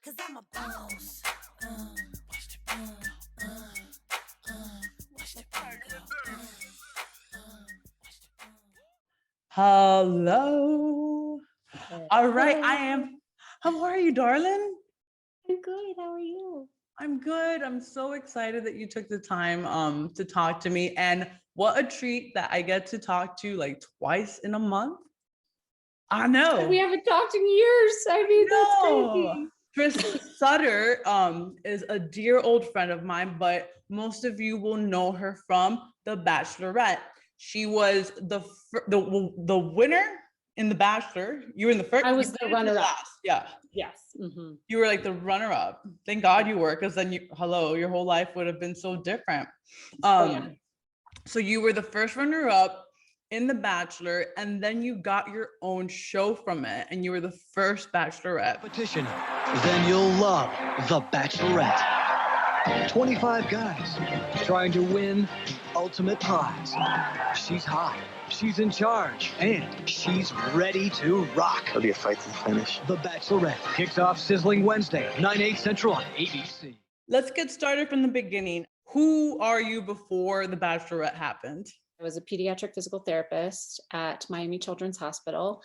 Cause I'm a boss. Hello. All right, I am. How are you, darling? I'm good. How are you? I'm good. I'm so excited that you took the time to talk to me. And what a treat that I get to talk to like twice in a month. I know. We haven't talked in years. I mean, that's crazy. Trista Sutter is a dear old friend of mine, but most of you will know her from The Bachelorette. She was the winner in The Bachelor. You were in the first. I was the runner-up. Yeah. Yes. Mm-hmm. You were like the runner-up. Thank God you were, because then your whole life would have been so different. So you were the first runner-up in The Bachelor, and then you got your own show from it, and you were the first Bachelorette. Competition, then you'll love The Bachelorette. 25 guys trying to win the ultimate prize. She's hot, she's in charge, and she's ready to rock. It'll be a fight to the finish. The Bachelorette kicks off sizzling Wednesday, 9/8 Central on ABC. Let's get started from the beginning. Who are you before The Bachelorette happened? I was a pediatric physical therapist at Miami Children's Hospital.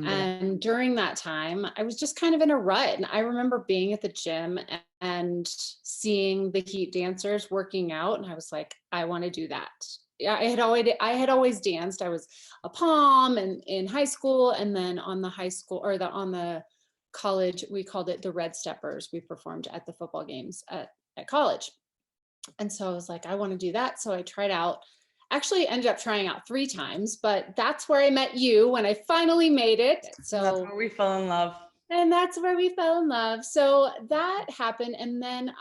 And during that time, I was just kind of in a rut. And I remember being at the gym and seeing the Heat dancers working out. And I was like, I want to do that. I had always danced. I was a pom and in high school. And then on the high school or on the college, we called it the Red Steppers. We performed at the football games at college. And so I was like, I want to do that. So I tried out. Actually ended up trying out 3 times, but that's where I met you when I finally made it. So that's where we fell in love. And that's where we fell in love. So that happened. And then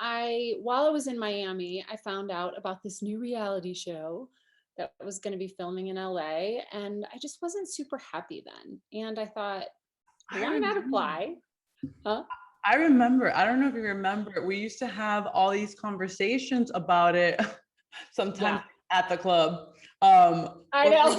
while I was in Miami, I found out about this new reality show that was going to be filming in LA. And I just wasn't super happy then. And I thought, why not apply? Huh? I remember, I don't know if you remember, we used to have all these conversations about it sometimes at the club. I know.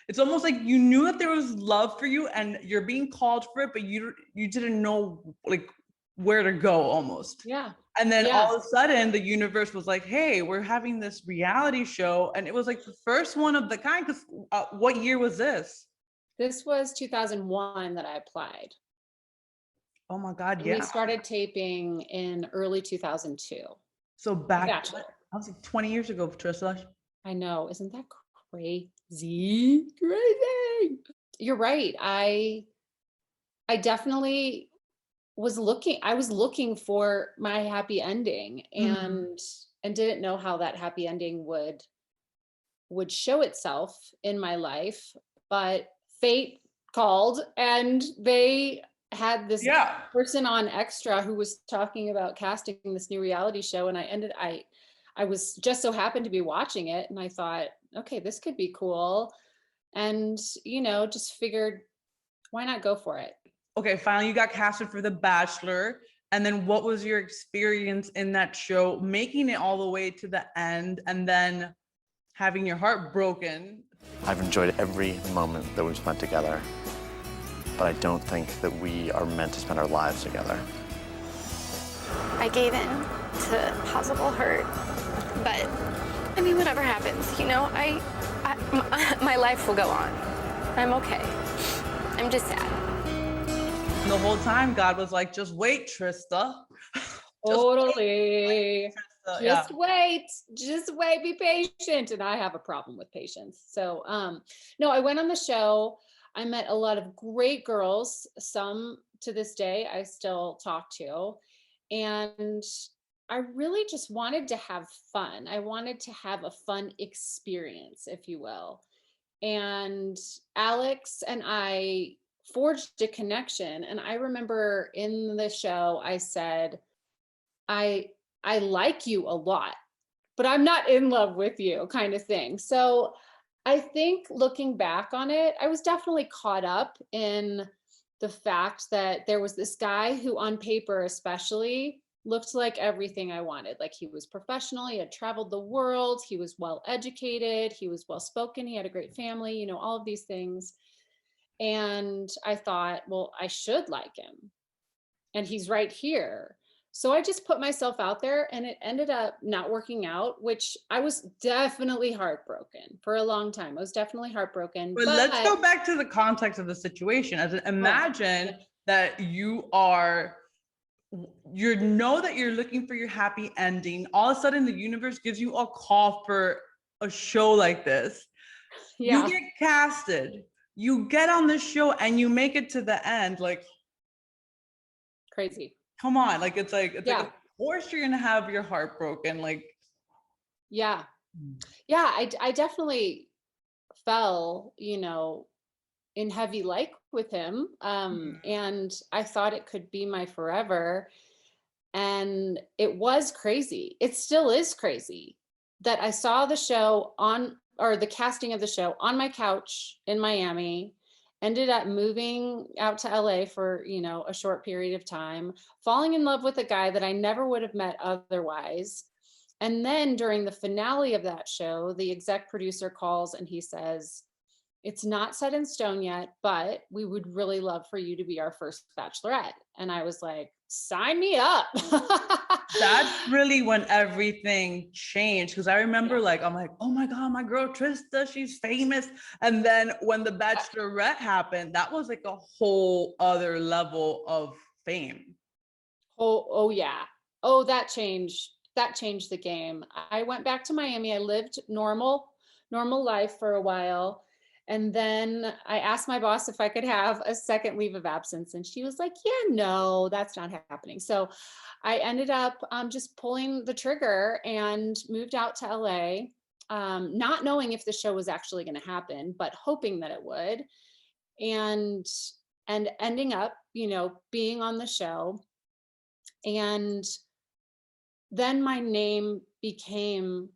It's almost like you knew that there was love for you and you're being called for it, but you didn't know like where to go almost. Yeah. And then all of a sudden the universe was like, hey, we're having this reality show. And it was like the first one of the kind, because what year was this? This was 2001 that I applied. Oh my God, We started taping in early 2002. So back, I was like 20 years ago, Trista. I know, isn't that crazy? Crazy. You're right. I definitely was looking for my happy ending and didn't know how that happy ending would show itself in my life, but fate called and they had this person on Extra who was talking about casting this new reality show. And I was just so happened to be watching it. And I thought, okay, this could be cool. And, just figured, why not go for it? Okay, finally you got casted for The Bachelor. And then what was your experience in that show, making it all the way to the end and then having your heart broken? I've enjoyed every moment that we've spent together, but I don't think that we are meant to spend our lives together. I gave in to possible hurt, but I mean, whatever happens, my life will go on. I'm okay. I'm just sad. And the whole time, God was like, just wait, Trista. Totally. Just wait, be patient. And I have a problem with patience. So, no, I went on the show. I met a lot of great girls, some to this day I still talk to. And I really just wanted to have fun. I wanted to have a fun experience, if you will. And Alex and I forged a connection. And I remember in the show, I said, I like you a lot, but I'm not in love with you, kind of thing. So I think looking back on it, I was definitely caught up in the fact that there was this guy who on paper especially looked like everything I wanted. Like he was professional, he had traveled the world, he was well educated, he was well spoken, he had a great family, all of these things. And I thought, well, I should like him. and he's right here. So I just put myself out there, and it ended up not working out, which I was definitely heartbroken for a long time. I was definitely heartbroken. But let's go back to the context of the situation. As in, imagine that you know that you're looking for your happy ending. All of a sudden, the universe gives you a call for a show like this. Yeah. You get casted, you get on the show, and you make it to the end. Like, crazy. Come on, like it's like of course you're gonna have your heart broken. Like, yeah, I definitely fell, in heavy like with him, and I thought it could be my forever, and it was crazy. It still is crazy that I saw the show the casting of the show on my couch in Miami. Ended up moving out to LA for, a short period of time, falling in love with a guy that I never would have met otherwise. And then during the finale of that show, the exec producer calls and he says, "It's not set in stone yet, but we would really love for you to be our first bachelorette." And I was like, sign me up. That's really when everything changed. Because I remember I'm like, oh my God, my girl Trista, she's famous. And then when the Bachelorette happened, that was like a whole other level of fame. Oh yeah. Oh, that changed the game. I went back to Miami. I lived normal life for a while. And then I asked my boss if I could have a second leave of absence. And she was like, yeah, no, that's not happening. So I ended up just pulling the trigger and moved out to LA, not knowing if the show was actually going to happen, but hoping that it would. And ending up, being on the show. And then my name became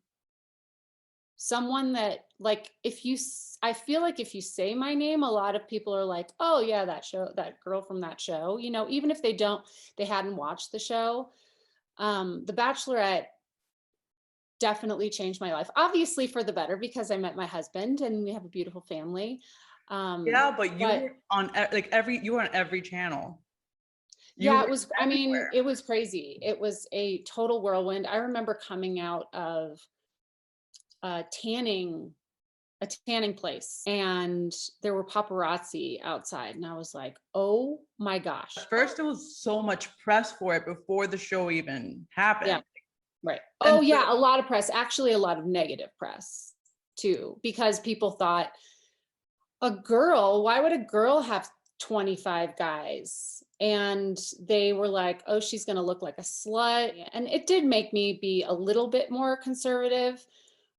someone that, like, I feel like if you say my name, a lot of people are like, oh yeah, that girl from that show, even if they hadn't watched the show. The Bachelorette definitely changed my life, obviously for the better, because I met my husband and we have a beautiful family. But you were on every channel. It was, it was crazy. It was a total whirlwind. I remember coming out of a tanning place, and there were paparazzi outside, and I was like, oh my gosh. First, there was so much press for it before the show even happened. Yeah, right. Oh yeah, a lot of press, actually a lot of negative press too, because people thought, why would a girl have 25 guys? And they were like, oh, she's going to look like a slut. And it did make me be a little bit more conservative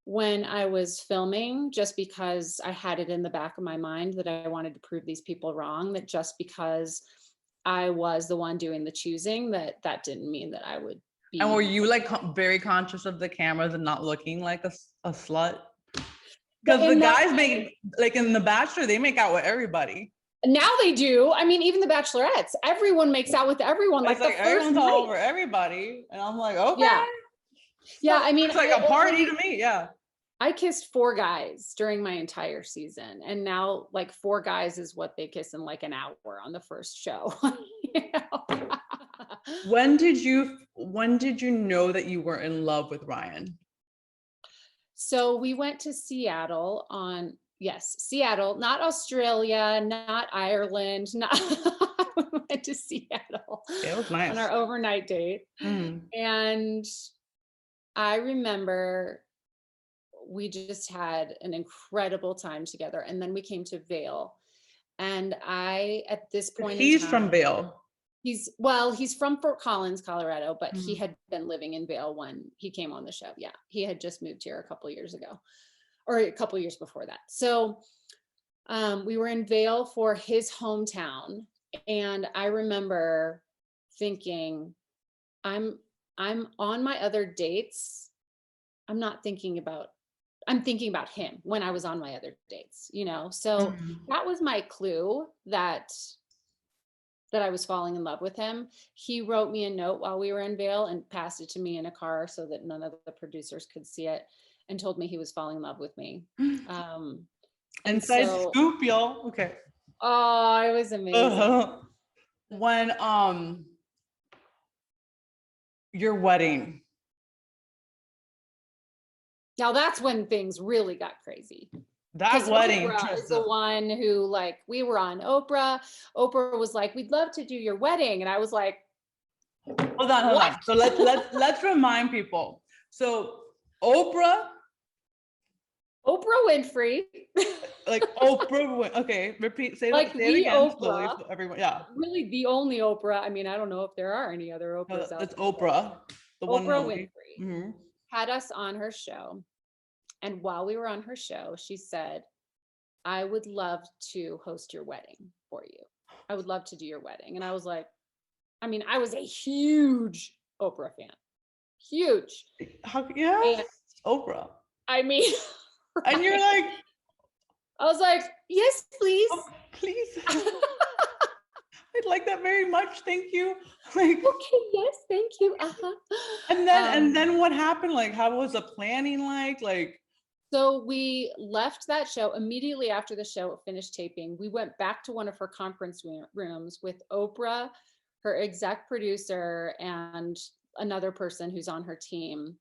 when I was filming, just because I had it in the back of my mind that I wanted to prove these people wrong, that just because I was the one doing the choosing, that didn't mean that I would be. And were you very conscious of the cameras and not looking like a slut? Because the guys in The Bachelor, they make out with everybody. Now they do. I mean, even the Bachelorettes, everyone makes out with everyone. Like the first everyone's night. all over everybody. And I'm like, okay. Yeah. I mean, it's like a party to me. Yeah. I kissed 4 guys during my entire season. And now like 4 guys is what they kiss in like an hour on the first show. When did you know that you were in love with Ryan? So we went to Seattle Seattle, not Australia, not Ireland, we went to Seattle. It was nice. On our overnight date. And I remember we just had an incredible time together. And then we came to Vail. And at this point, he's from Vail. He's from Fort Collins, Colorado, but he had been living in Vail when he came on the show. Yeah. He had just moved here a couple of years ago, or a couple of years before that. So we were in Vail for his hometown. And I remember thinking, I'm on my other dates. I'm thinking about him when I was on my other dates, So that was my clue that I was falling in love with him. He wrote me a note while we were in Vail and passed it to me in a car so that none of the producers could see it, and told me he was falling in love with me. Inside scoop, y'all. Okay. Oh, it was amazing. When your wedding. Now that's when things really got crazy. That wedding, Oprah is the Trista. one who, like, we were on Oprah. Oprah was like, "We'd love to do your wedding," and I was like, Hold on. So let's remind people. So Oprah Winfrey, like Oprah. Okay, repeat. Say like say it the again slowly Oprah. so everyone. Yeah, really the only Oprah. I mean, I don't know if there are any other no, Oprahs out that's there. Oprah, the one and Oprah only. Winfrey Mhm. had us on her show, and while we were on her show, she said, "I would love to host your wedding for you. I would love to do your wedding." And I was like, I mean, I was a huge Oprah fan, huge. Yes, And Oprah. I mean, And you're right? like, I was like, "Yes, please." oh, please. I'd like that very much. Thank you. Like, Okay, yes, thank you. Uh-huh. and then what happened? Like, how was the planning like? Like, So we left that show immediately after the show finished taping. We went back to one of her conference rooms with Oprah, her exec producer, and another person who's on her team,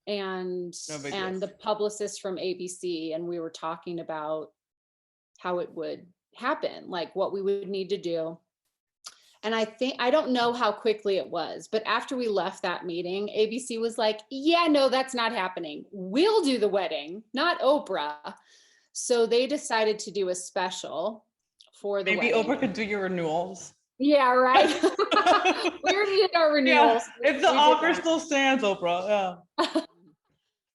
and No big deal. the publicist from ABC, and we were talking about how it would happen, like what we would need to do. And I don't know how quickly it was, but after we left that meeting, ABC was like, "Yeah, no, that's not happening. We'll do the wedding, not Oprah." So they decided to do a special for the maybe wedding. Oprah could do your renewals. Yeah, right. We already did our renewals. Yeah, if the offer still stands, Oprah. Yeah.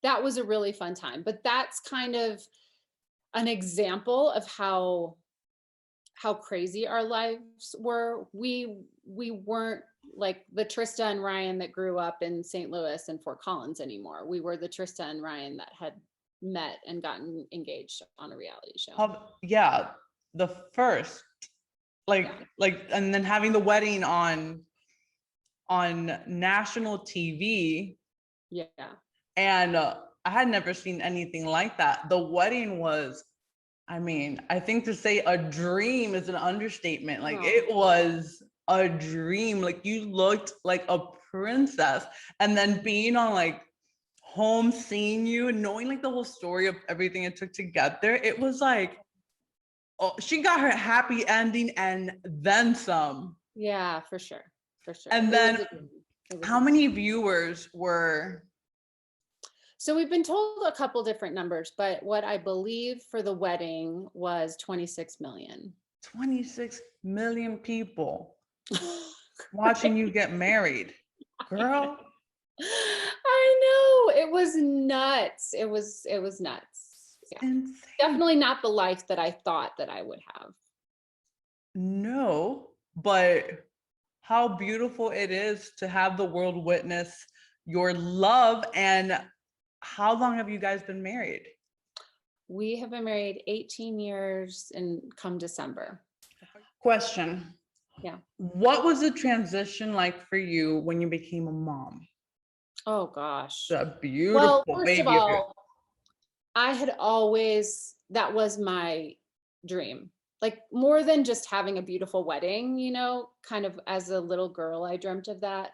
That was a really fun time. But that's kind of an example of how crazy our lives were. We weren't like the Trista and Ryan that grew up in St. Louis and Fort Collins anymore. We were the Trista and Ryan that had met and gotten engaged on a reality show. Yeah, the first, like, and then having the wedding on national TV. Yeah. And I had never seen anything like that. The wedding was, I mean, I think to say a dream is an understatement. Like, it was a dream. Like, you looked like a princess. And then being on like home, seeing you and knowing like the whole story of everything it took to get there, it was like, oh, she got her happy ending and then some. Yeah, for sure. For sure. And then how many viewers were? So we've been told a couple different numbers, but what I believe for the wedding was 26 million. 26 million people watching you get married, girl. I know, it was nuts. It was nuts. Yeah. Insane. Definitely not the life that I thought that I would have. No, but how beautiful it is to have the world witness your love. And how long have you guys been married? We have been married 18 years and come December. Question. Yeah. What was the transition like for you when you became a mom? Oh gosh. A beautiful Well, first baby. of all, I had always, that was my dream. Like, more than just having a beautiful wedding, you know, kind of as a little girl, I dreamt of that.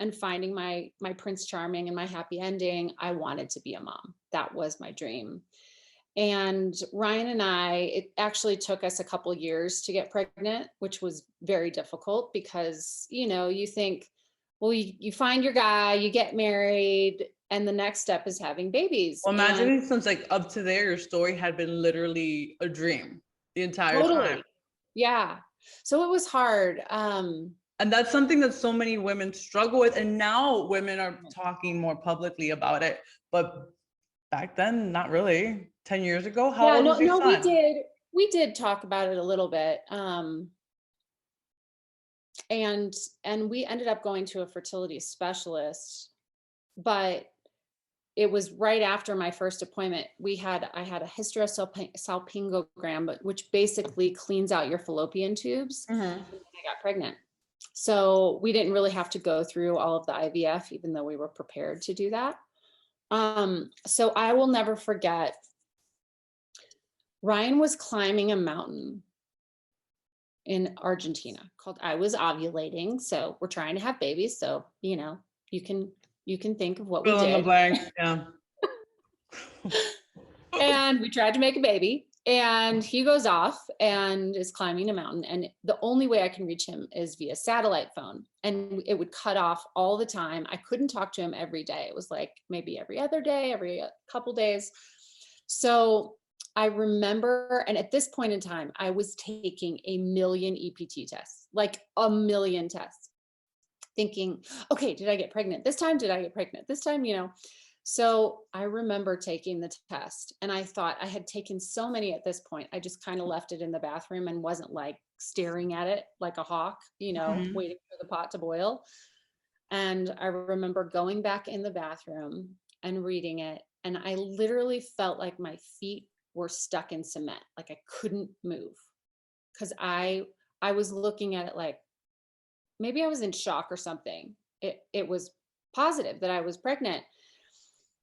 And finding my Prince Charming and my happy ending, I wanted to be a mom. That was my dream. And Ryan and it actually took us a couple years to get pregnant, which was very difficult because, you know, you think, well, you find your guy, you get married, and the next step is having babies. Well, imagine since like up to there, your story had been literally a dream the entire time. Yeah. So it was hard. And that's something that so many women struggle with. And now women are talking more publicly about it. But back then, not really. 10 years ago, how old was your son? We did talk about it a little bit. And we ended up going to a fertility specialist, but it was right after my first appointment. I had a hysterosalpingogram, which basically cleans out your fallopian tubes. And I got pregnant. So we didn't really have to go through all of the IVF, even though we were prepared to do that. So I will never forget, Ryan was climbing a mountain in Argentina called, I was ovulating. So we're trying to have babies. So, you know, You can think of what we Fill in the did. blank. Yeah. And we tried to make a baby, and he goes off and is climbing a mountain. And the only way I can reach him is via satellite phone. And it would cut off all the time. I couldn't talk to him every day. It was like maybe every other day, every couple days. So I remember, and at this point in time, I was taking a million EPT tests, like a million tests, thinking, okay, did I get pregnant this time? Did I get pregnant this time? So I remember taking the test, and I thought I had taken so many at this point. I just kind of left it in the bathroom and wasn't like staring at it like a hawk, Mhm. waiting for the pot to boil. And I remember going back in the bathroom and reading it. And I literally felt like my feet were stuck in cement. Like I couldn't move, because I was looking at it like maybe I was in shock or something. It was positive that I was pregnant.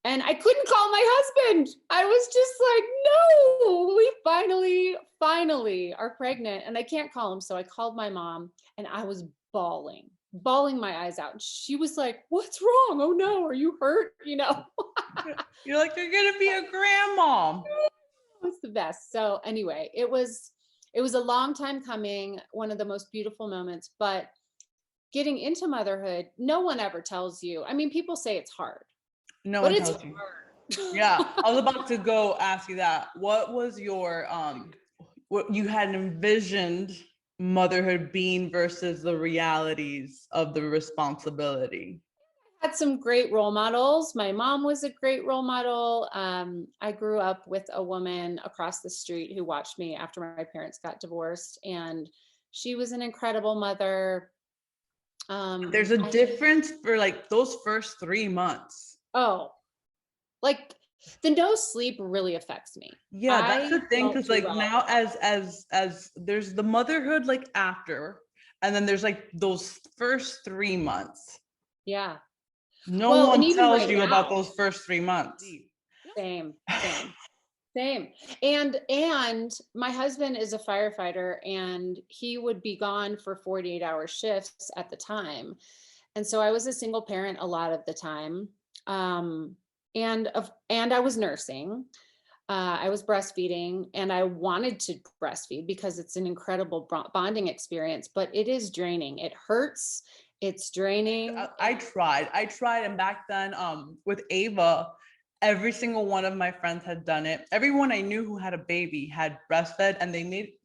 And I couldn't call my husband. I was just like, no, we finally are pregnant. And I can't call him. So I called my mom, and I was bawling my eyes out. And she was like, what's wrong? Oh no, are you hurt? You're like, you're gonna be a grandma. It's the best. So anyway, it was a long time coming, one of the most beautiful moments, but getting into motherhood, no one ever tells you. I mean, people say it's hard. No But one it's tells you. hard. Yeah, I was about to go ask you that. What was your what you had envisioned motherhood being versus the realities of the responsibility? Had some great role models. My mom was a great role model. I grew up with a woman across the street who watched me after my parents got divorced, and she was an incredible mother. There's a difference for like those first 3 months. Oh, like the no sleep really affects me. Yeah, that's the thing, because like well. now as there's the motherhood like after, and then there's like those first 3 months. Yeah. No Well, and one even tells right you now. about those first 3 months. Same. And my husband is a firefighter, and he would be gone for 48-hour shifts at the time. And so I was a single parent a lot of the time. And I was nursing. I was breastfeeding, and I wanted to breastfeed because it's an incredible bonding experience, but it is draining. It hurts. It's draining. I tried, and back then, with Ava, every single one of my friends had done it. Everyone I knew who had a baby had breastfed, and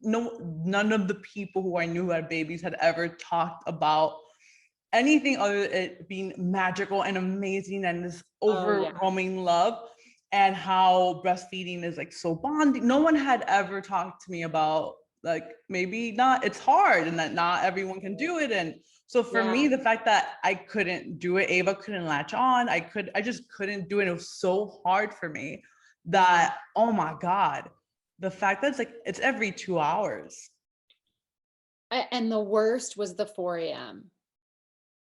none of the people who I knew who had babies had ever talked about anything other than it being magical and amazing and this overwhelming love, and how breastfeeding is like so bonding. No one had ever talked to me about like, maybe not, it's hard and that not everyone can do it. And so for me, the fact that I couldn't do it, Ava couldn't latch on, I just couldn't do it. It was so hard for me that, oh my God, the fact that it's like, it's every 2 hours. And the worst was the 4 a.m.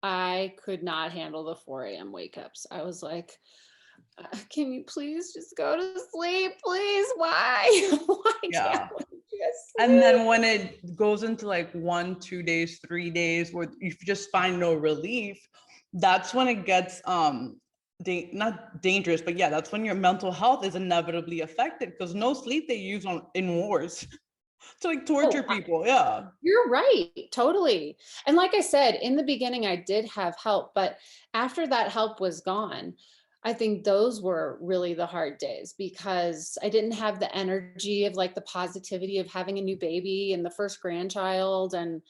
I could not handle the 4 a.m. wake ups. I was like, can you please just go to sleep, please? Why? Why can't we just sleep? And then when it goes into like 1, 2 days, 3 days where you just find no relief, that's when it gets not dangerous, but yeah, that's when your mental health is inevitably affected, because no sleep they use in wars to like torture people. Yeah, you're right, totally. And like I said, in the beginning I did have help, but after that help was gone, I think those were really the hard days, because I didn't have the energy of like the positivity of having a new baby and the first grandchild and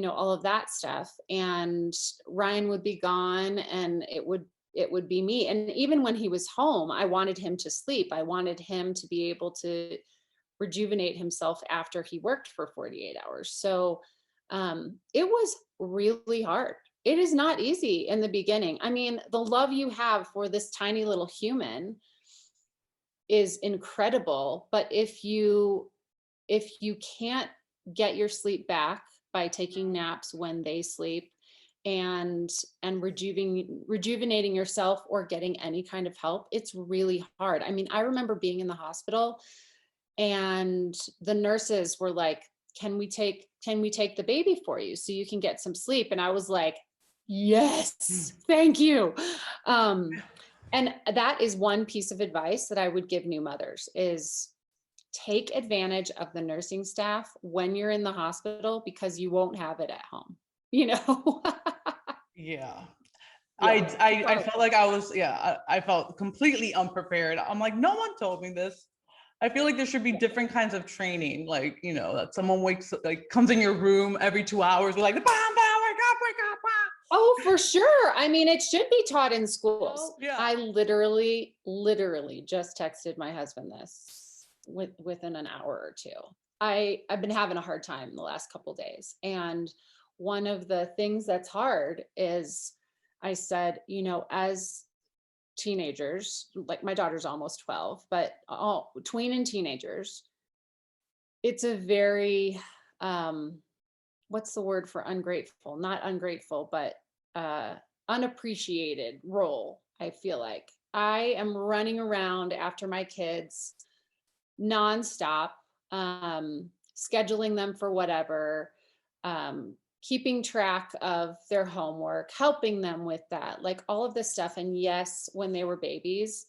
all of that stuff. And Ryan would be gone, and it would be me. And even when he was home, I wanted him to sleep. I wanted him to be able to rejuvenate himself after he worked for 48 hours. So it was really hard. It is not easy in the beginning. I mean, the love you have for this tiny little human is incredible. But if you can't get your sleep back by taking naps when they sleep and rejuvenating yourself or getting any kind of help, it's really hard. I mean, I remember being in the hospital, and the nurses were like, can we take the baby for you so you can get some sleep? And I was like, Yes, thank you. And that is one piece of advice that I would give new mothers is take advantage of the nursing staff when you're in the hospital because you won't have it at home, you know? Yeah. Yeah. I felt like I was, I felt completely unprepared. I'm like, no one told me this. I feel like there should be different kinds of training, like, you know, that someone comes in your room every 2 hours, we're like, wake up. Oh, for sure. I mean, it should be taught in schools. Yeah. I literally just texted my husband this within an hour or two. I've been having a hard time the last couple of days. And one of the things that's hard is I said, you know, as teenagers, like my daughter's almost 12, but tween and teenagers, it's a very, what's the word for ungrateful? Not ungrateful, but unappreciated role. I feel like I am running around after my kids nonstop, scheduling them for whatever, keeping track of their homework, helping them with that, like all of this stuff. And yes, when they were babies,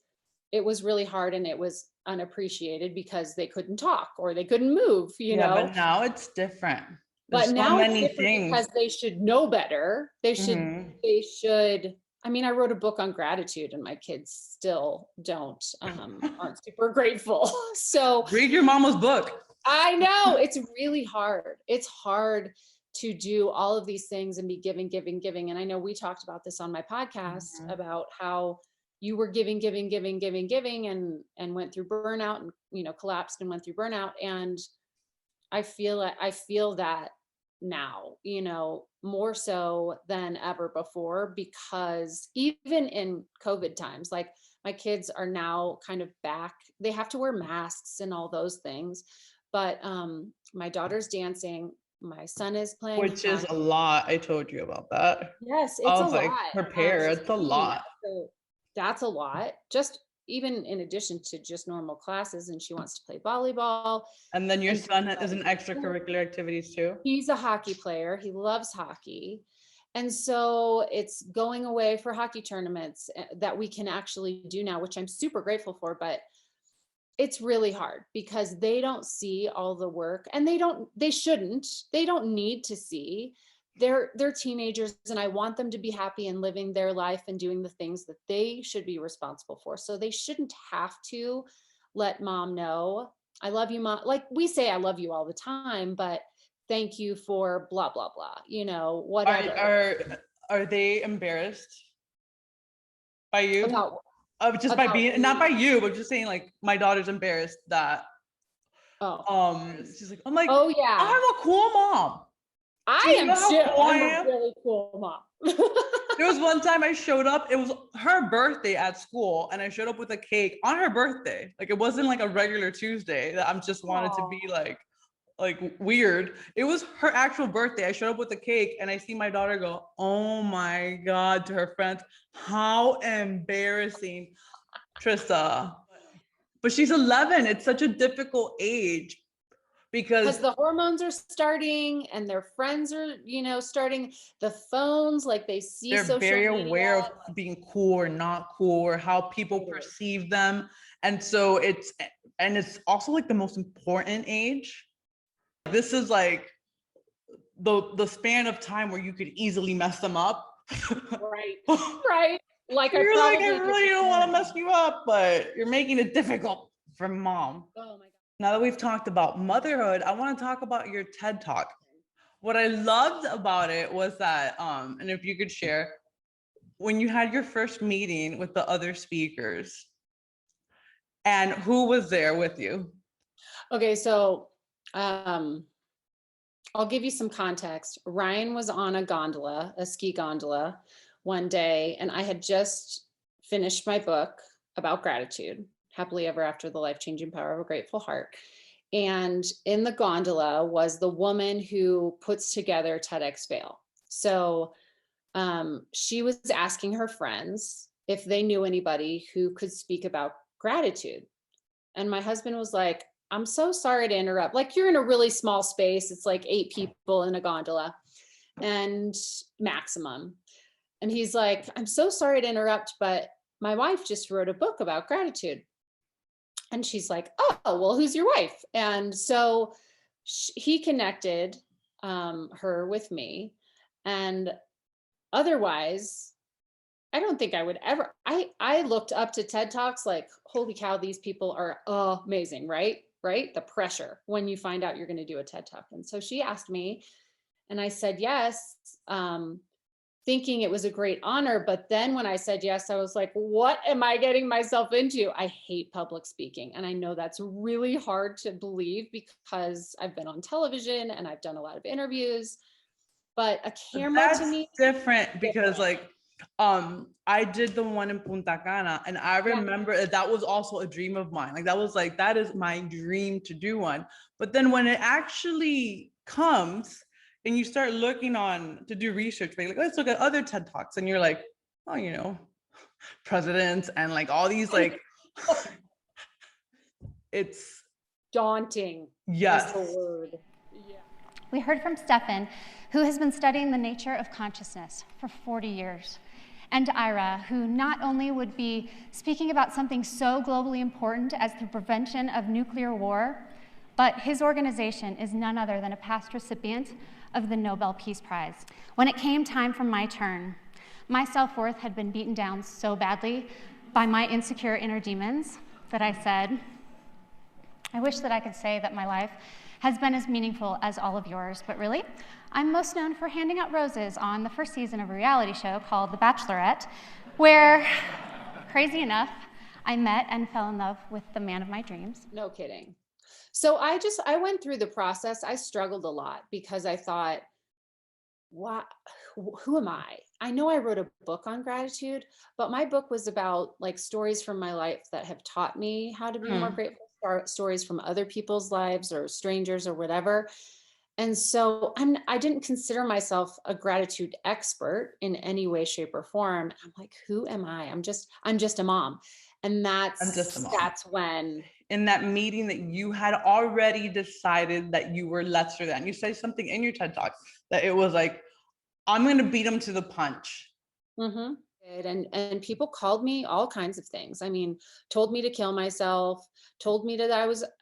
it was really hard and it was unappreciated because they couldn't talk or they couldn't move, you know. But now it's different. But There's now so it's many different things. because they should know better. They should. I mean, I wrote a book on gratitude and my kids still aren't super grateful. So Read your mama's book. I know it's really hard. It's hard to do all of these things and be giving. And I know we talked about this on my podcast about how you were giving and went through burnout and, you know, collapsed and went through burnout. And I feel that now, you know, more so than ever before, because even in COVID times, like my kids are now kind of back, they have to wear masks and all those things. But my daughter's dancing, my son is playing, which is a lot. I told you about that. Yes, it's I was a like, lot. prepare. It's a lot. So that's a lot. Just even in addition to just normal classes, and she wants to play volleyball. And then your son is in extracurricular activities too? He's a hockey player. He loves hockey. And so it's going away for hockey tournaments that we can actually do now, which I'm super grateful for, but it's really hard because they don't see all the work and they don't need to see. They're teenagers and I want them to be happy and living their life and doing the things that they should be responsible for. So they shouldn't have to let mom know, I love you, mom. Like we say, I love you all the time, but thank you for blah, blah, blah, you know, whatever. Are they embarrassed by you? About by being, not by you, but just saying like, my daughter's embarrassed that, she's like, I'm like, oh yeah, I'm a cool mom. I am a really cool mom. There was one time I showed up, it was her birthday at school and I showed up with a cake on her birthday. Like it wasn't like a regular Tuesday that I'm just wanted to be like weird. It was her actual birthday. I showed up with a cake and I see my daughter go, oh my God, to her friends. How embarrassing, Trista. But she's 11. It's such a difficult age because the hormones are starting and their friends are, you know, starting the phones, like they see they're social very media. aware of being cool or not cool or how people perceive them. And so it's also like the most important age. This is like the span of time where you could easily mess them up. Right. Like you're like, I really don't want to mess you up, but you're making it difficult for mom. Oh my God. Now that we've talked about motherhood, I want to talk about your TED Talk. What I loved about it was that, and if you could share, when you had your first meeting with the other speakers, and who was there with you? Okay, so I'll give you some context. Ryan was on a ski gondola one day, and I had just finished my book about gratitude, Happily Ever After, The Life-Changing Power of a Grateful Heart. And in the gondola was the woman who puts together TEDx Fail. So she was asking her friends if they knew anybody who could speak about gratitude. And my husband was like, I'm so sorry to interrupt. Like, you're in a really small space. It's like 8 people in a gondola and maximum. And he's like, I'm so sorry to interrupt, but my wife just wrote a book about gratitude. And she's like, oh, well, who's your wife? And so he connected her with me. And otherwise, I don't think I would ever, I looked up to TED Talks like, holy cow, these people are amazing, right? The pressure when you find out you're going to do a TED Talk. And so she asked me, and I said yes, thinking it was a great honor. But then when I said yes, I was like, what am I getting myself into? I hate public speaking. And I know that's really hard to believe because I've been on television and I've done a lot of interviews, but a camera to me. Different because like, I did the one in Punta Cana, and I remember that was also a dream of mine. Like that is my dream to do one. But then when it actually comes and you start looking to do research, like let's look at other TED Talks, and you're like, oh, you know, presidents and like all these like, it's daunting. Yes. Is the word. Yeah. We heard from Stefan, who has been studying the nature of consciousness for 40 years. And Ira, who not only would be speaking about something so globally important as the prevention of nuclear war, but his organization is none other than a past recipient of the Nobel Peace Prize. When it came time for my turn, my self-worth had been beaten down so badly by my insecure inner demons that I said, I wish that I could say that my life has been as meaningful as all of yours, but really, I'm most known for handing out roses on the first season of a reality show called The Bachelorette, where, crazy enough, I met and fell in love with the man of my dreams. No kidding. So I went through the process. I struggled a lot because I thought, what, who am I? I know I wrote a book on gratitude, but my book was about like stories from my life that have taught me how to be more grateful, stories from other people's lives or strangers or whatever. And so I didn't consider myself a gratitude expert in any way, shape, or form. I'm like, who am I? I'm just a mom. And that's when in that meeting that you had already decided that you were lesser than. You say something in your TED Talk that it was like, I'm going to beat him to the punch. Mm-hmm. And people called me all kinds of things. I mean, told me to kill myself, told me that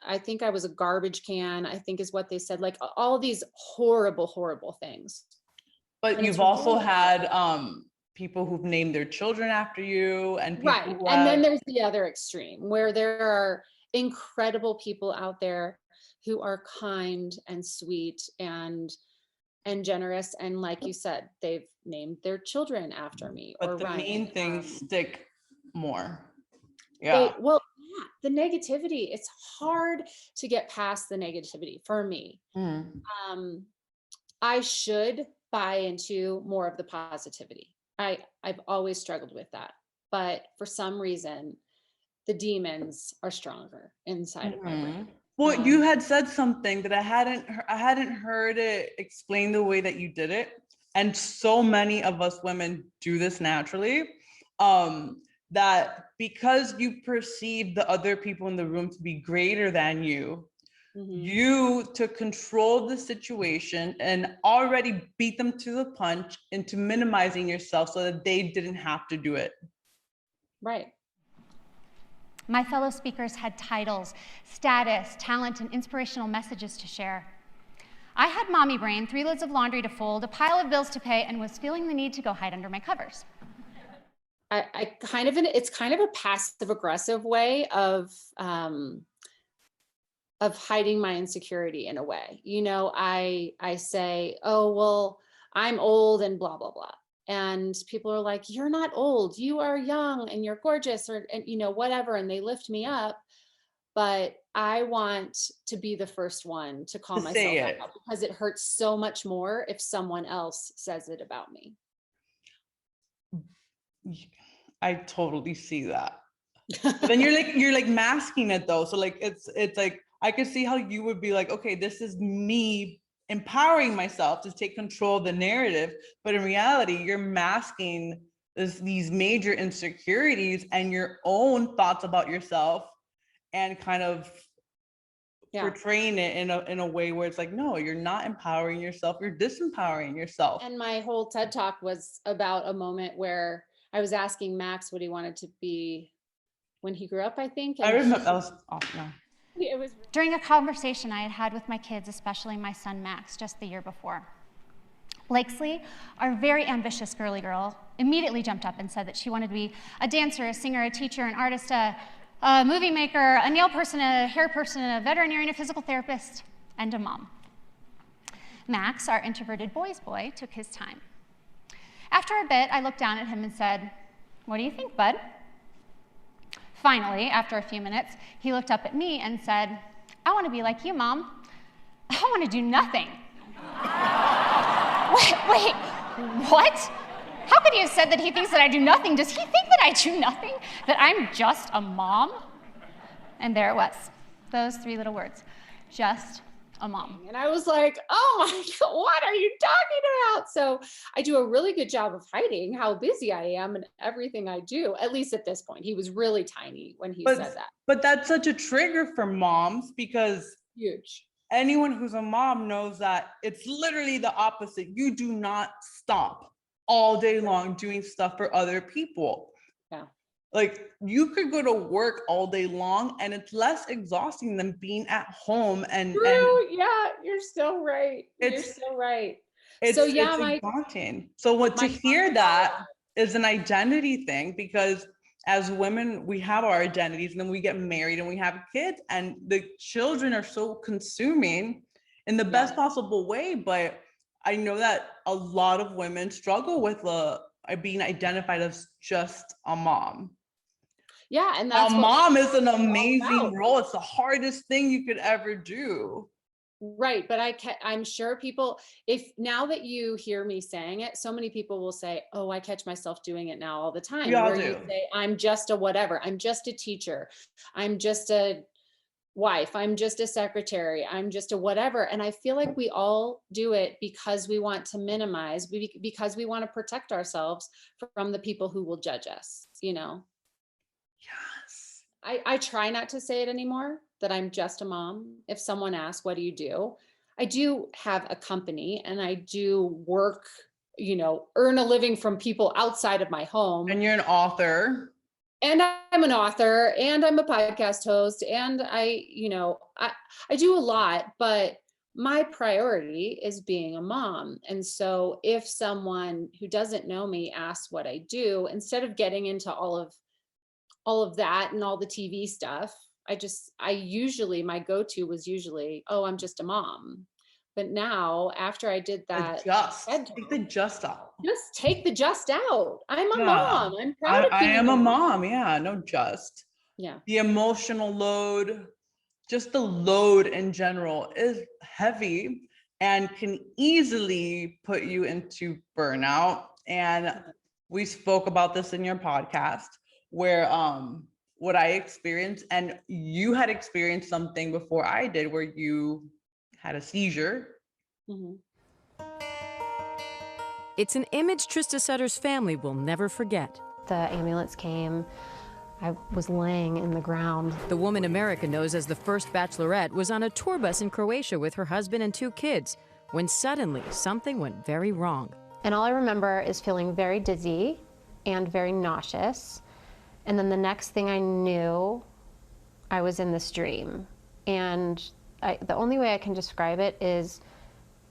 I think I was a garbage can, I think is what they said, like all these horrible, horrible things. But and you've also had people who've named their children after you, and people right. And then there's the other extreme where there are incredible people out there who are kind and sweet and generous, and like you said, they've named their children after me. But or the Ryan. mean things stick more. Yeah. The negativity, it's hard to get past the negativity for me. I should buy into more of the positivity. I've always struggled with that, but for some reason, the demons are stronger inside of my brain. Well, you had said something that I hadn't heard it explained the way that you did it. And so many of us women do this naturally, that because you perceive the other people in the room to be greater than you, you took control of the situation and already beat them to the punch into minimizing yourself so that they didn't have to do it. Right. My fellow speakers had titles, status, talent, and inspirational messages to share. I had mommy brain, 3 loads of laundry to fold, a pile of bills to pay, and was feeling the need to go hide under my covers. It's kind of a passive aggressive way of hiding my insecurity in a way. You know, I say, oh, well, I'm old and blah, blah, blah. And people are like, you're not old, you are young and you're gorgeous, and you know, whatever. And they lift me up, but I want to be the first one to call myself out because it hurts so much more if someone else says it about me. I totally see that. But then you're like masking it though. So like, it's like, I could see how you would be like, okay, this is me empowering myself to take control of the narrative, but in reality, you're masking these major insecurities and your own thoughts about yourself, and kind of portraying it in a way where it's like, no, you're not empowering yourself, you're disempowering yourself. And my whole TED Talk was about a moment where I was asking Max what he wanted to be when he grew up, I think. I remember that was awesome. It was During a conversation I had had with my kids, especially my son Max, just the year before, Blakesley, our very ambitious girly girl, immediately jumped up and said that she wanted to be a dancer, a singer, a teacher, an artist, a movie maker, a nail person, a hair person, a veterinarian, a physical therapist, and a mom. Max, our introverted boy's boy, took his time. After a bit, I looked down at him and said, "What do you think, bud?" Finally, after a few minutes, he looked up at me and said, "I want to be like you, Mom. I want to do nothing." Wait, what? How could he have said that he thinks that I do nothing? Does he think that I do nothing? That I'm just a mom? And there it was, those 3 little words, just a mom. And I was like, oh my God, what are you talking about? So I do a really good job of hiding how busy I am and everything I do, at least at this point. He was really tiny when he said that. But that's such a trigger for moms, because Huge. anyone who's a mom knows that it's literally the opposite. You do not stop all day long doing stuff for other people. Yeah. Like, you could go to work all day long and it's less exhausting than being at home and Yeah, you're so right. You're so right. It's my daunting. So to hear that is an identity thing, because as women, we have our identities and then we get married and we have kids, and the children are so consuming in the best possible way. But I know that a lot of women struggle with being identified as just a mom. Yeah, and that's a mom is an amazing role. It's the hardest thing you could ever do. Right, but I'm sure people, if now that you hear me saying it, so many people will say, "Oh, I catch myself doing it now all the time." We all where do. You say, "I'm just a whatever. I'm just a teacher. I'm just a wife. I'm just a secretary. I'm just a whatever." And I feel like we all do it because we want to minimize, because we want to protect ourselves from the people who will judge us, you know? Yes. I try not to say it anymore, that I'm just a mom. If someone asks, "What do you do?" I do have a company and I do work, earn a living from people outside of my home. And you're an author. And I'm an author and I'm a podcast host and I do a lot, but my priority is being a mom. And so if someone who doesn't know me asks what I do, instead of getting into all of that and all the TV stuff, my go-to was usually, "Oh, I'm just a mom." But now, after I did that, take the just out. Just take the just out. I'm a mom. I'm proud of being I am a mom. Yeah, no just. Yeah. The emotional load, just the load in general is heavy and can easily put you into burnout. And we spoke about this in your podcast, where what I experienced, and you had experienced something before I did, where you had a seizure. Mm-hmm. It's an image Trista Sutter's family will never forget. The ambulance came. I was laying in the ground. The woman America knows as the first bachelorette was on a tour bus in Croatia with her husband and 2 kids, when suddenly something went very wrong. And all I remember is feeling very dizzy and very nauseous. And then the next thing I knew, I was in this dream. And the only way I can describe it is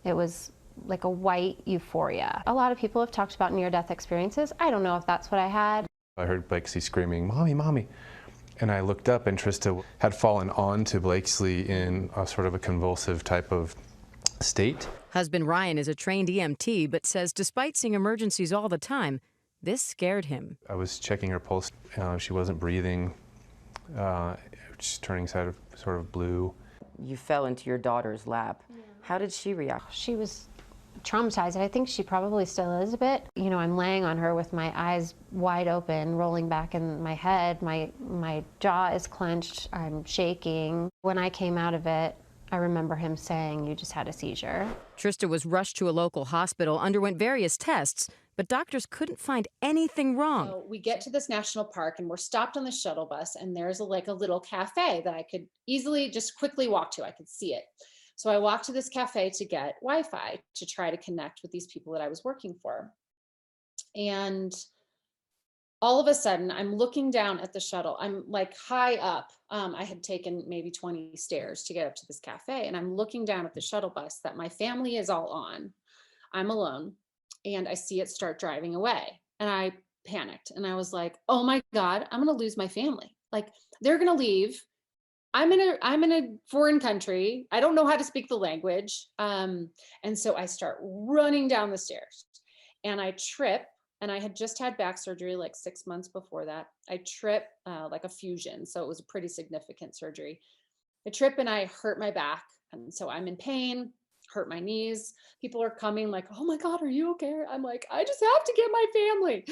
it was like a white euphoria. A lot of people have talked about near-death experiences. I don't know if that's what I had. I heard Blakesley screaming, "Mommy, Mommy." And I looked up and Trista had fallen onto Blakesley in a sort of a convulsive type of state. Husband Ryan is a trained EMT, but says despite seeing emergencies all the time, this scared him. I was checking her pulse. She wasn't breathing. She's turning sort of blue. You fell into your daughter's lap. Yeah. How did she react? She was traumatized. I think she probably still is a bit. I'm laying on her with my eyes wide open, rolling back in my head. My jaw is clenched. I'm shaking. When I came out of it, I remember him saying, "You just had a seizure." Trista was rushed to a local hospital, underwent various tests, but doctors couldn't find anything wrong. So we get to this national park and we're stopped on the shuttle bus, and there's like a little cafe that I could easily just quickly walk to. I could see it. So I walked to this cafe to get Wi-Fi to try to connect with these people that I was working for. And all of a sudden I'm looking down at the shuttle. I'm like high up. I had taken maybe 20 stairs to get up to this cafe, and I'm looking down at the shuttle bus that my family is all on. I'm alone, and I see it start driving away, and I panicked, and I was like, oh my God, I'm going to lose my family. Like, they're going to leave. I'm in a foreign country. I don't know how to speak the language. And so I start running down the stairs, and I trip. And I had just had back surgery like 6 months before that. I trip like a fusion. So it was a pretty significant surgery. I trip and I hurt my back. And so I'm in pain, hurt my knees. People are coming like, oh my God, are you okay? I'm like, I just have to get my family.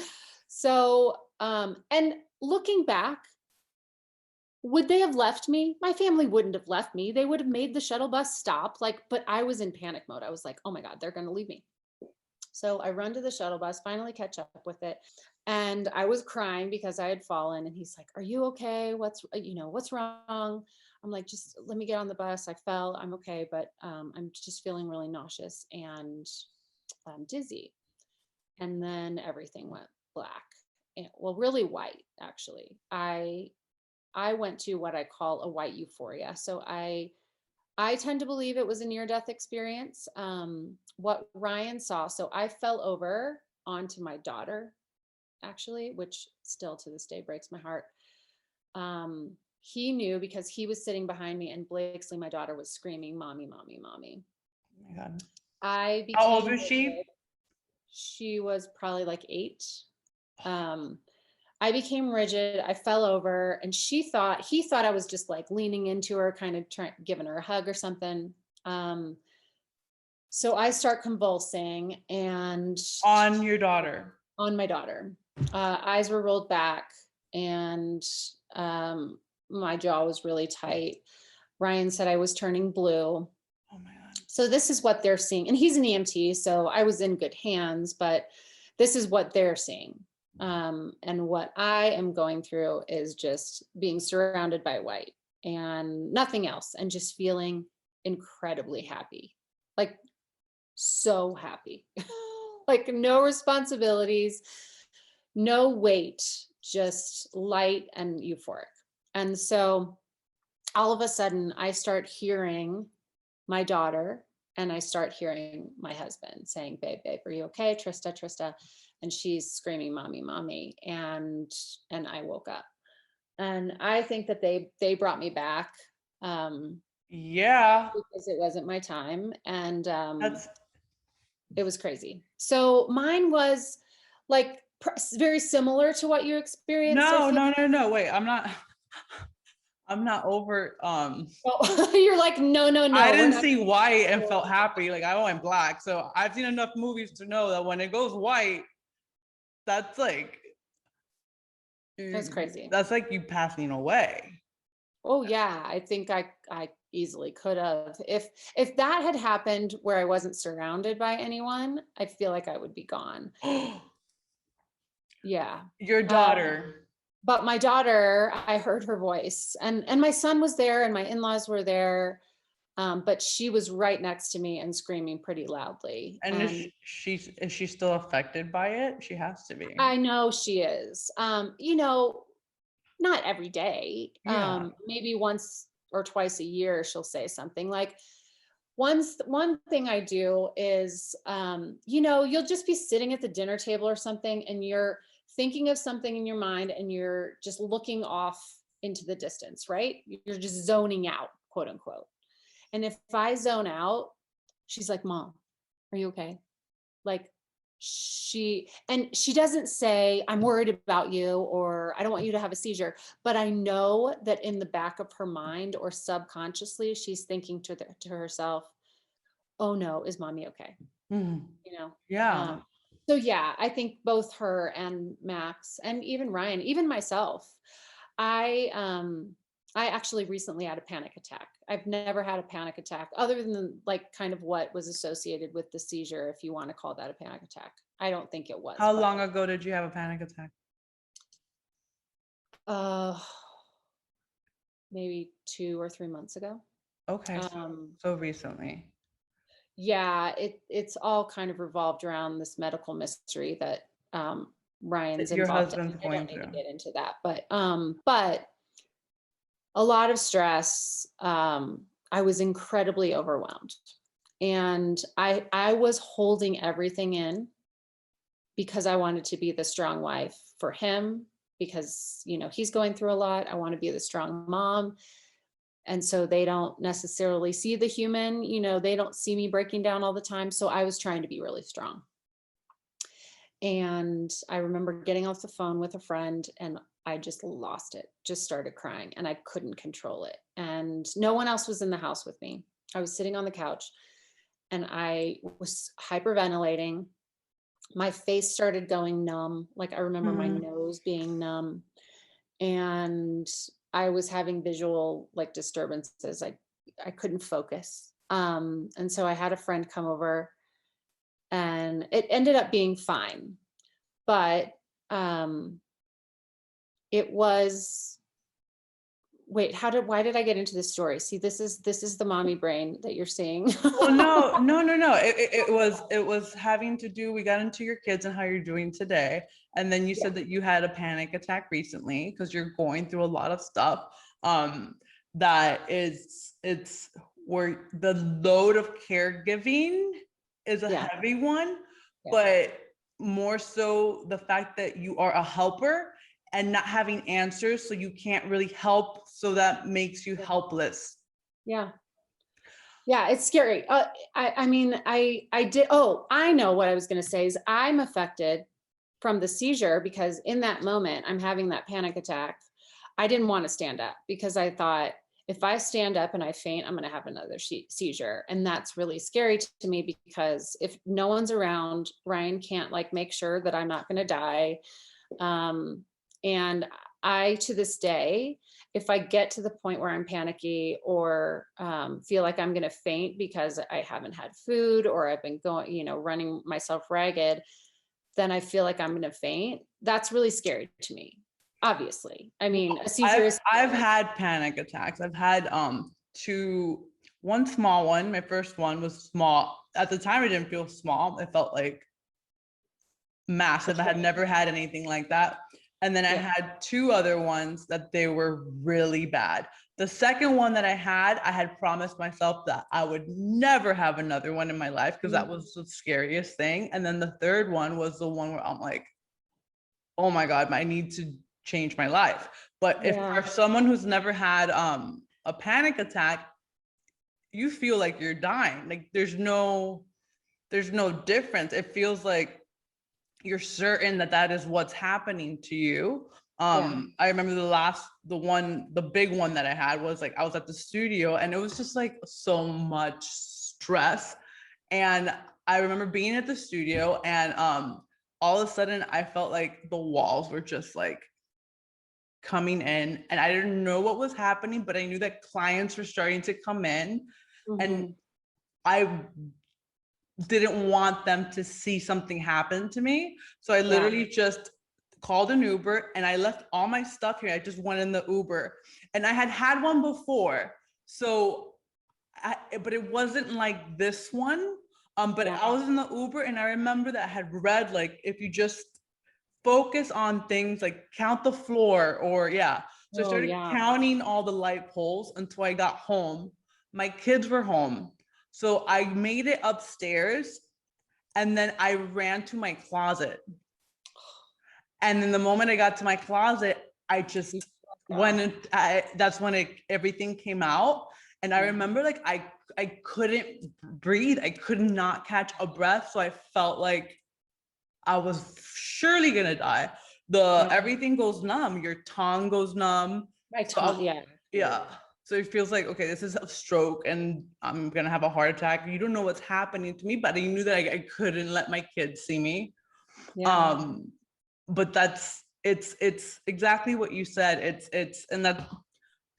So, and looking back, would they have left me? My family wouldn't have left me. They would have made the shuttle bus stop. Like, but I was in panic mode. I was like, oh my God, they're going to leave me. So I run to the shuttle bus, finally catch up with it. And I was crying because I had fallen, and he's like, are you okay? What's wrong? I'm like, just let me get on the bus. I fell, I'm okay. But I'm just feeling really nauseous and dizzy. And then everything went black. Well, really white, actually. I went to what I call a white euphoria. So I tend to believe it was a near-death experience. What Ryan saw, so I fell over onto my daughter, actually, which still to this day breaks my heart. He knew because he was sitting behind me, and Blakesley, my daughter, was screaming, mommy, mommy, mommy. Oh my God. How old was she? She was probably like 8. I became rigid. I fell over, and he thought I was just like leaning into her, kind of giving her a hug or something. So I start convulsing, and on your daughter. On my daughter. Eyes were rolled back, and my jaw was really tight. Ryan said I was turning blue. Oh my God. So this is what they're seeing. And he's an EMT, so I was in good hands, but this is what they're seeing. And what I am going through is just being surrounded by white and nothing else, and just feeling incredibly happy, like so happy, like no responsibilities, no weight, just light and euphoric. And so all of a sudden I start hearing my daughter, and I start hearing my husband saying, babe, are you okay? Trista, Trista. And she's screaming, mommy, mommy. And I woke up, and I think that they brought me back. Yeah. Because it wasn't my time. And it was crazy. So mine was like very similar to what you experienced. No. Wait, I'm not over. Oh, you're like, no. I didn't see white and felt happy. Like, I went black. So I've seen enough movies to know that when it goes white, that's like, that's crazy. That's like you passing away. Oh yeah, I think I easily could have. If that had happened where I wasn't surrounded by anyone, I feel like I would be gone. Yeah. Your daughter. But my daughter, I heard her voice, and my son was there, and my in-laws were there. But she was right next to me and screaming pretty loudly. And is she still affected by it? She has to be. I know she is. Not every day. Yeah. Maybe once or twice a year she'll say something. Like one thing I do is, you'll just be sitting at the dinner table or something, and you're thinking of something in your mind, and you're just looking off into the distance, right? You're just zoning out, quote unquote. And if I zone out, she's like, Mom, are you okay? Like she doesn't say, I'm worried about you, or I don't want you to have a seizure. But I know that in the back of her mind, or subconsciously, she's thinking to herself, oh no, is mommy okay? Mm-hmm. Yeah. So yeah, I think both her and Max, and even Ryan, even myself, I I actually recently had a panic attack. I've never had a panic attack other than like kind of what was associated with the seizure, if you want to call that a panic attack. I don't think it was. How long ago did you have a panic attack? Maybe 2 or 3 months ago. Okay, so recently. Yeah, it's all kind of revolved around this medical mystery that Ryan's Your involved in. husband's I going don't need to through. get into that, but a lot of stress. I was incredibly overwhelmed, and I was holding everything in because I wanted to be the strong wife for him, because, you know, he's going through a lot. I want to be the strong mom. And so they don't necessarily see the human, you know, they don't see me breaking down all the time. So I was trying to be really strong. And I remember getting off the phone with a friend and I just lost it, just started crying, and I couldn't control it. And no one else was in the house with me. I was sitting on the couch and I was hyperventilating. My face started going numb. Like I remember my nose being numb, and I was having visual like disturbances. I couldn't focus. And so I had a friend come over, and it ended up being fine. But it was, wait, why did I get into this story? See, this is the mommy brain that you're seeing. Well, no. It was having to do, we got into your kids and how you're doing today. And then you said that you had a panic attack recently because you're going through a lot of stuff. It's where the load of caregiving is a heavy one, but more so the fact that you are a helper and not having answers, so you can't really help, so that makes you helpless. Yeah, it's scary. I mean, I know what I was going to say is I'm affected from the seizure because in that moment I'm having that panic attack. I didn't want to stand up because I thought, if I stand up and I faint, I'm going to have another seizure. And that's really scary to me because if no one's around, Ryan can't like make sure that I'm not going to die. And I, to this day, if I get to the point where I'm panicky or feel like I'm going to faint because I haven't had food or I've been going, you know, running myself ragged, then I feel like I'm going to faint. That's really scary to me. Obviously, I mean, a seizure I've had panic attacks. I've had one small one. My first one was small. At the time, it didn't feel small. It felt like massive. I had never had anything like that. And then I had 2 other ones that they were really bad. The second one that I had promised myself that I would never have another one in my life because that was the scariest thing. And then the third one was the one where I'm like, oh my God, I need to change my life. But if for someone who's never had a panic attack, you feel like you're dying. Like there's no difference. It feels like you're certain that is what's happening to you. I remember the big one that I had was like, I was at the studio and it was just like so much stress. And I remember being at the studio and all of a sudden I felt like the walls were just like coming in and I didn't know what was happening, but I knew that clients were starting to come in and I didn't want them to see something happen to me. So I literally just called an Uber and I left all my stuff here. I just went in the Uber and I had one before. So, but it wasn't like this one. But I was in the Uber and I remember that I had read, like, if you just focus on things like count the floor or So I started counting all the light poles until I got home. My kids were home. So I made it upstairs and then I ran to my closet. And then the moment I got to my closet, I just that's when everything came out. And I remember like I couldn't breathe. I could not catch a breath. So I felt like I was surely gonna die. Everything goes numb. Your tongue goes numb. My tongue, So it feels like, okay, this is a stroke and I'm gonna have a heart attack. You don't know what's happening to me, but I knew that I couldn't let my kids see me. But it's exactly what you said. And that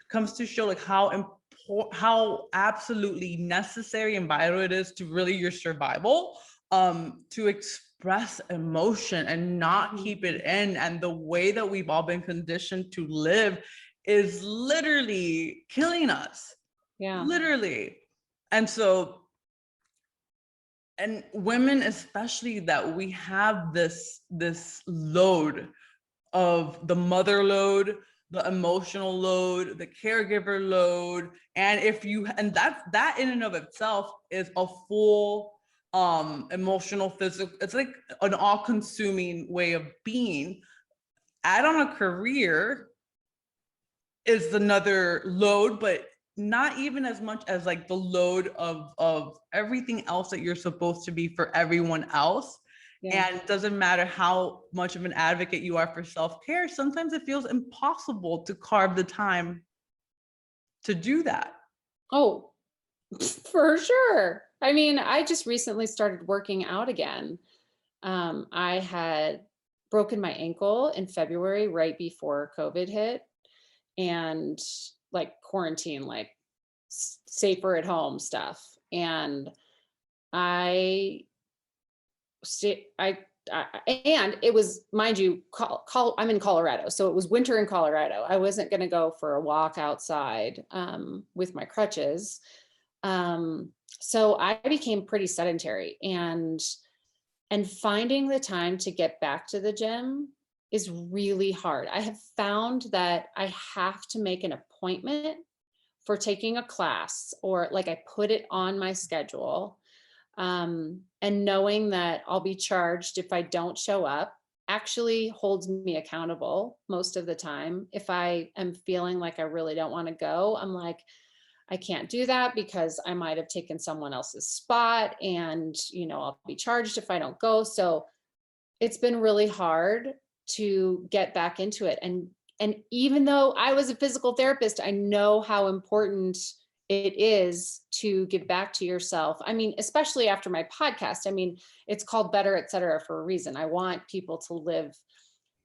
comes to show like how absolutely necessary and vital it is to really your survival, to express emotion and not keep it in. And the way that we've all been conditioned to live is literally killing us. Yeah. Literally. And so, and women especially, that we have this load of the mother load, the emotional load, the caregiver load. And that in and of itself is a full emotional, physical, it's like an all-consuming way of being. Add on a career is another load, but not even as much as like the load of everything else that you're supposed to be for everyone else. Yeah. And it doesn't matter how much of an advocate you are for self-care, sometimes it feels impossible to carve the time to do that. Oh, for sure. I mean, I just recently started working out again. I had broken my ankle in February, right before COVID hit, and like quarantine, like safer at home stuff. And and it was, mind you, I'm in Colorado, so it was winter in Colorado. I wasn't going to go for a walk outside with my crutches. So I became pretty sedentary, and finding the time to get back to the gym is really hard. I have found that I have to make an appointment for taking a class, or like I put it on my schedule. And knowing that I'll be charged if I don't show up actually holds me accountable most of the time. If I am feeling like I really don't want to go, I'm like, I can't do that because I might have taken someone else's spot, and, you know, I'll be charged if I don't go. So it's been really hard to get back into it. And even though I was a physical therapist, I know how important it is to give back to yourself. I mean, especially after my podcast, I mean, it's called Better, Etc. for a reason. I want people to live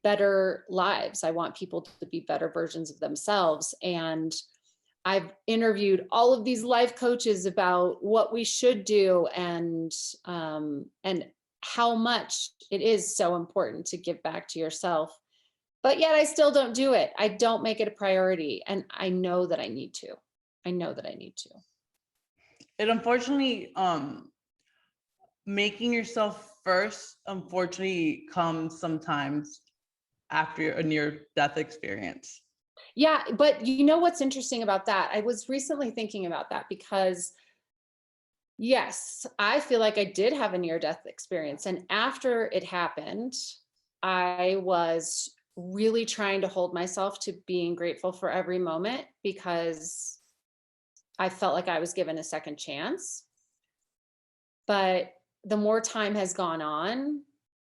better lives. I want people to be better versions of themselves. And I've interviewed all of these life coaches about what we should do, and how much it is so important to give back to yourself. But yet I still don't do it. I don't make it a priority. And I know that I need to. It unfortunately, making yourself first, unfortunately, comes sometimes after a near-death experience. Yeah, but you know what's interesting about that? I was recently thinking about that because, yes, I feel like I did have a near-death experience. And after it happened, I was really trying to hold myself to being grateful for every moment, because I felt like I was given a second chance. But the more time has gone on,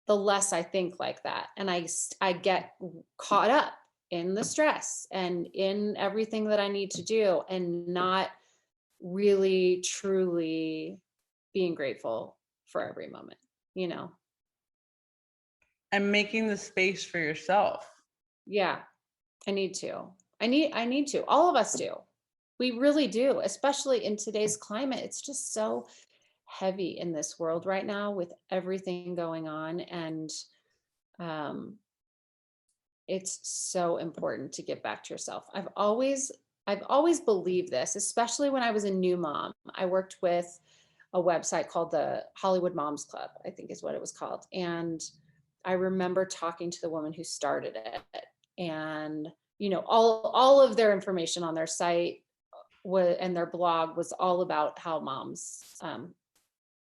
the less I think like that. And I get caught up in the stress and in everything that I need to do, and not really truly being grateful for every moment, you know? And making the space for yourself. Yeah, I need to. I need to. All of us do. We really do, especially in today's climate. It's just so heavy in this world right now with everything going on. And it's so important to give back to yourself. I've always believed this, especially when I was a new mom. I worked with a website called the Hollywood Moms Club, I think is what it was called. And I remember talking to the woman who started it, and, you know, all of their information on their site and their blog was all about how moms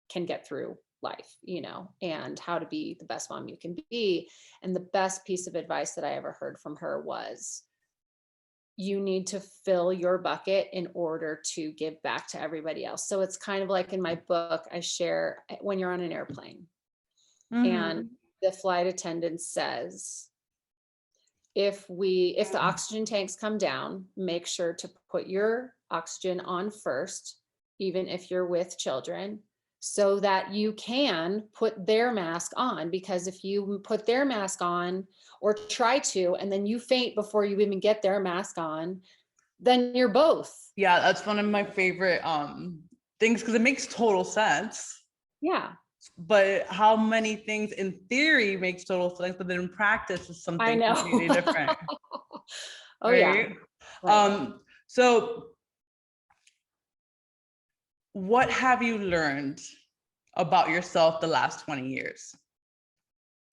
can get through life, you know, and how to be the best mom you can be. And the best piece of advice that I ever heard from her was, you need to fill your bucket in order to give back to everybody else. So it's kind of like in my book, I share when you're on an airplane, and the flight attendant says, if the oxygen tanks come down, make sure to put your oxygen on first, even if you're with children, so that you can put their mask on. Because if you put their mask on or try to, and then you faint before you even get their mask on, then you're both. Yeah, that's one of my favorite things, because it makes total sense. Yeah. But how many things in theory makes total sense, but then in practice is something completely different. Oh right? yeah. Right. So what have you learned about yourself the last 20 years?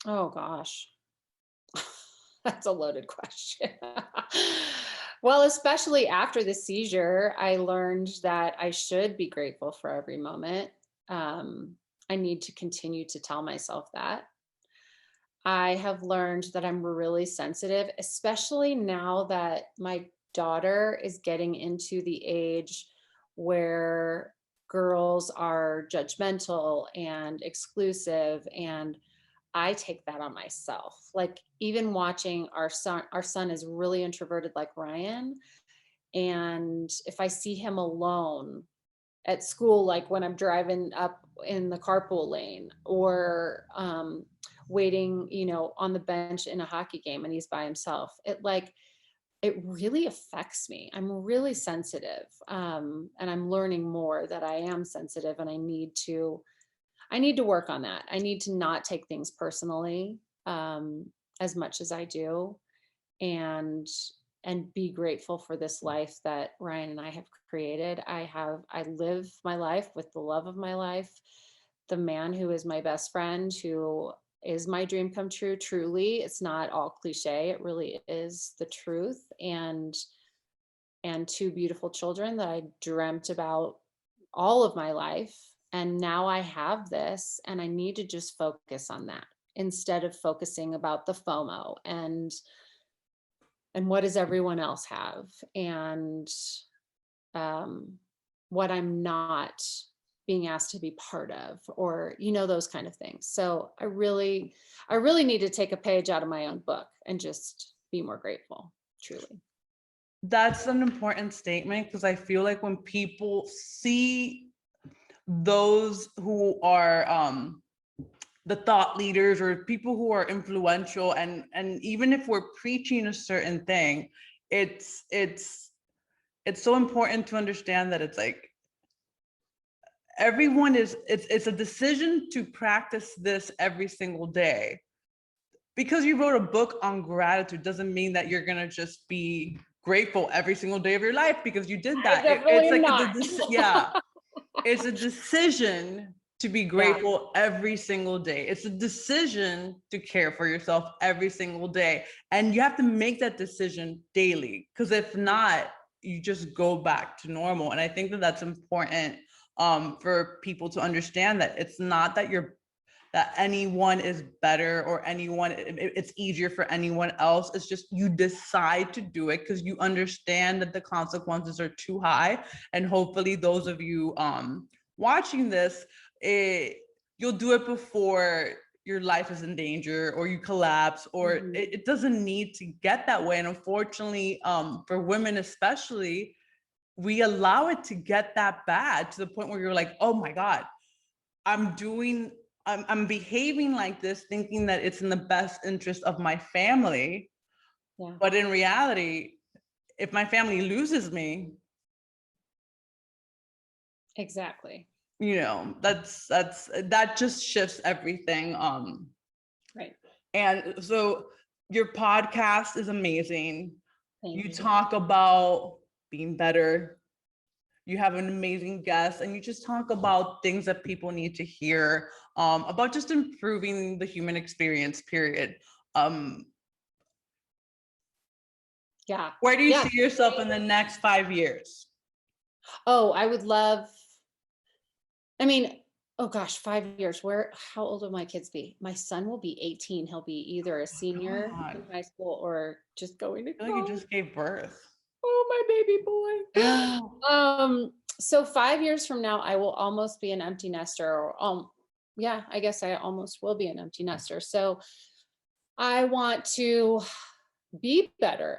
Oh gosh. That's a loaded question. Well, especially after the seizure, I learned that I should be grateful for every moment. I need to continue to tell myself that. I have learned that I'm really sensitive, especially now that my daughter is getting into the age where girls are judgmental and exclusive, and I take that on myself. Like even watching our son is really introverted like Ryan. And if I see him alone at school, like when I'm driving up in the carpool lane or waiting, on the bench in a hockey game and he's by himself, it really affects me. I'm really sensitive. And I'm learning more that I am sensitive, and I need to work on that. I need to not take things personally as much as I do, and be grateful for this life that Ryan and I have created. I live my life with the love of my life, the man who is my best friend, who is my dream come true. Truly, it's not all cliche. It really is the truth. And 2 beautiful children that I dreamt about all of my life. And now I have this, and I need to just focus on that instead of focusing about the FOMO and what does everyone else have, and what I'm not being asked to be part of, or those kind of things. So I really need to take a page out of my own book and just be more grateful, truly. That's an important statement, because I feel like when people see those who are the thought leaders or people who are influential, and even if we're preaching a certain thing, it's so important to understand that it's like everyone is, it's a decision to practice this every single day. Because you wrote a book on gratitude doesn't mean that you're gonna just be grateful every single day of your life because you did that. It's like it's a decision to be grateful every single day. It's a decision to care for yourself every single day. And you have to make that decision daily, because if not, you just go back to normal. And I think that that's important for people to understand, that it's not that that anyone is better or it's easier for anyone else. It's just you decide to do it because you understand that the consequences are too high. And hopefully those of you watching this, you'll do it before your life is in danger or you collapse, or it doesn't need to get that way. And unfortunately, for women especially, we allow it to get that bad to the point where you're like, oh my God, I'm behaving like this, thinking that it's in the best interest of my family. Yeah. But in reality, if my family loses me, exactly, that just shifts everything. Right. And so your podcast is amazing. Thank you. Talk about being better. You have an amazing guest, and you just talk about things that people need to hear, about just improving the human experience, period. Yeah. Where do you see yourself in the next 5 years? Oh, I would love, oh gosh, 5 years. How old will my kids be? My son will be 18. He'll be either a senior in high school or just going to college. You just gave birth. Oh, my baby boy. So 5 years from now, I will almost be an empty nester, or I guess I almost will be an empty nester. So I want to be better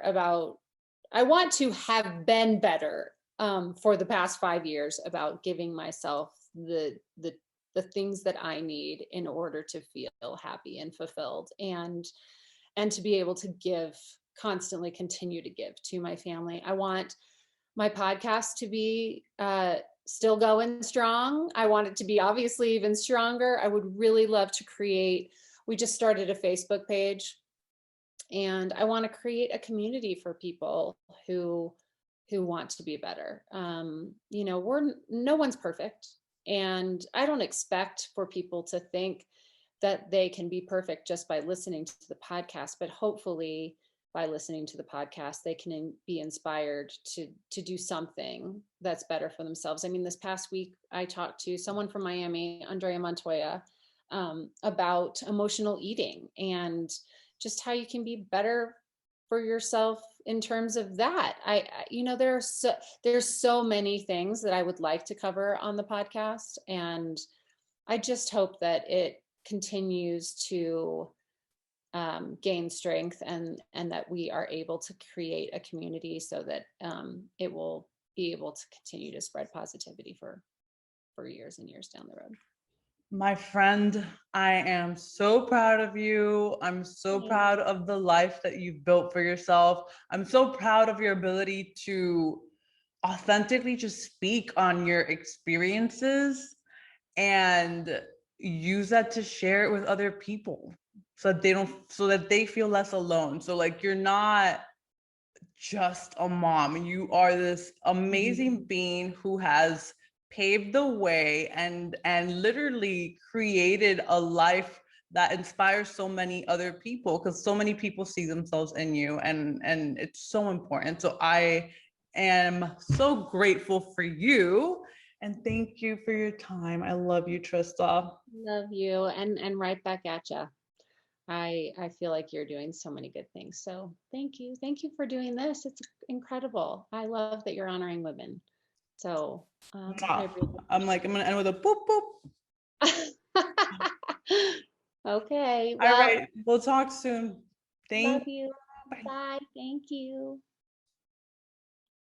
I want to have been better for the past 5 years about giving myself the things that I need in order to feel happy and fulfilled, and to be able to constantly continue to give to my family. I want my podcast to be still going strong. I want it to be obviously even stronger. I would really love to we just started a Facebook page, and I want to create a community for people who want to be better. You know, no one's perfect, and I don't expect for people to think that they can be perfect just by listening to the podcast, but hopefully by listening to the podcast, they can be inspired to do something that's better for themselves. I mean, this past week, I talked to someone from Miami, Andrea Montoya, about emotional eating and just how you can be better for yourself in terms of that. You know, there's so many things that I would like to cover on the podcast, and I just hope that it continues to gain strength, and that we are able to create a community so that it will be able to continue to spread positivity for years and years down the road. My friend, I am so proud of you. I'm so proud of the life that you've built for yourself. I'm so proud of your ability to authentically just speak on your experiences and use that to share it with other people so that they feel less alone. So like, you're not just a mom. You are this amazing being who has paved the way and literally created a life that inspires so many other people, because so many people see themselves in you, and it's so important. So I am so grateful for you, and thank you for your time. I love you, Trista. Love you, and right back at you. I feel like you're doing so many good things. So thank you for doing this. It's incredible. I love that you're honoring women. So I'm gonna end with a boop boop. Okay. All right, we'll talk soon. Love you. Bye. Thank you.